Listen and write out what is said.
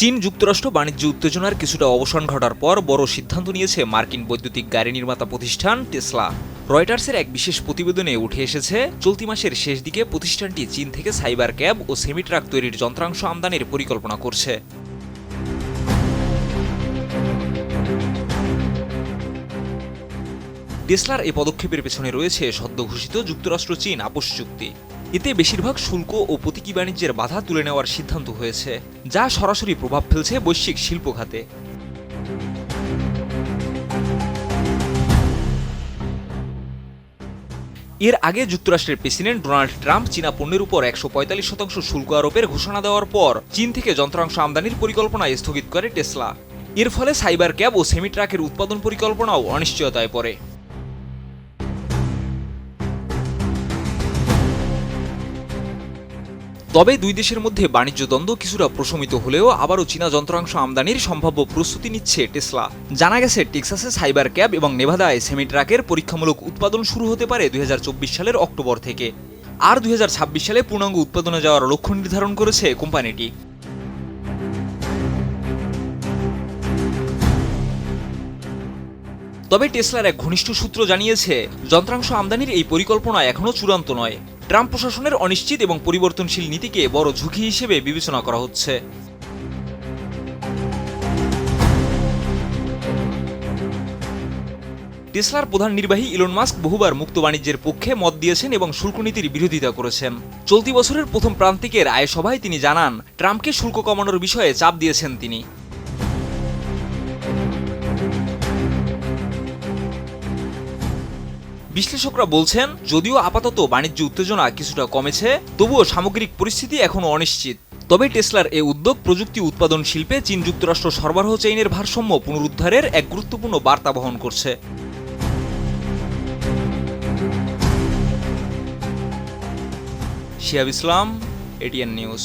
চীন যুক্তরাষ্ট্র বাণিজ্য উত্তেজনার কিছুটা অবসান ঘটার পর বড় সিদ্ধান্ত নিয়েছে মার্কিন বৈদ্যুতিক গাড়ি নির্মাতা প্রতিষ্ঠান টেসলা। রয়টার্সের এক বিশেষ প্রতিবেদনে উঠে এসেছে, চলতি মাসের শেষ দিকে প্রতিষ্ঠানটি চীন থেকে সাইবার ক্যাব ও সেমি ট্রাক তৈরির যন্ত্রাংশ আমদানির পরিকল্পনা করছে। টেসলার এই পদক্ষেপের পেছনে রয়েছে সদ্য ঘোষিত যুক্তরাষ্ট্র চীন আপোষ চুক্তি। এতে বেশিরভাগ শুল্ক ও প্রতীকী বাণিজ্যের বাধা তুলে নেওয়ার সিদ্ধান্ত হয়েছে, যা সরাসরি প্রভাব ফেলছে বৈশ্বিক শিল্প খাতে। এর আগে যুক্তরাষ্ট্রের প্রেসিডেন্ট ডোনাল্ড ট্রাম্প চীনা পণ্যের উপর 145% শুল্ক আরোপের ঘোষণা দেওয়ার পর চীন থেকে যন্ত্রাংশ আমদানির পরিকল্পনা স্থগিত করে টেসলা। এর ফলে সাইবার ক্যাব ও সেমি ট্রাকের উৎপাদন পরিকল্পনাও অনিশ্চয়তায় পড়ে। তবে দুই দেশের মধ্যে বাণিজ্য দ্বন্দ্ব কিছুটা প্রশমিত হলেও আবারও চীনা যন্ত্রাংশ আমদানির সম্ভাব্য প্রস্তুতি নিচ্ছে টেসলা। জানা গেছে, টেক্সাসে সাইবার ক্যাব এবং নেভাদায় সেমি ট্রাকের পরীক্ষামূলক উৎপাদন শুরু হতে পারে 2024 সালের অক্টোবর থেকে। আর 2026 সালে পূর্ণাঙ্গ উৎপাদনে যাওয়ার লক্ষ্য নির্ধারণ করেছে কোম্পানিটি। তবে টেসলার এক ঘনিষ্ঠ সূত্র জানিয়েছে, যন্ত্রাংশ আমদানির এই পরিকল্পনা এখনও চূড়ান্ত নয়। ট্রাম্প প্রশাসনের অনিশ্চিত এবং পরিবর্তনশীল নীতিকে বড় ঝুঁকি হিসেবে বিবেচনা করা হচ্ছে। টেসলার প্রধান নির্বাহী ইলন মাস্ক বহুবার মুক্ত বাণিজ্যের পক্ষে মত দিয়েছেন এবং শুল্ক নীতির বিরোধিতা করেছেন। চলতি বছরের প্রথম প্রান্তিকের আয় সভায় তিনি জানান, ট্রাম্পকে শুল্ক কমানোর বিষয়ে চাপ দিয়েছেন তিনি। বিশ্লেষকরা বলছেন, যদিও আপাতত বাণিজ্য উত্তেজনা কিছুটা কমেছে, তবুও সামগ্রিক পরিস্থিতি এখনও অনিশ্চিত। তবে টেসলার এই উদ্যোগ প্রযুক্তি উৎপাদন শিল্পে চীন যুক্তরাষ্ট্র সরবরাহ চেইনের ভারসাম্য পুনরুদ্ধারের এক গুরুত্বপূর্ণ বার্তা বহন করছে। শিহাব ইসলাম, এটিএন নিউজ।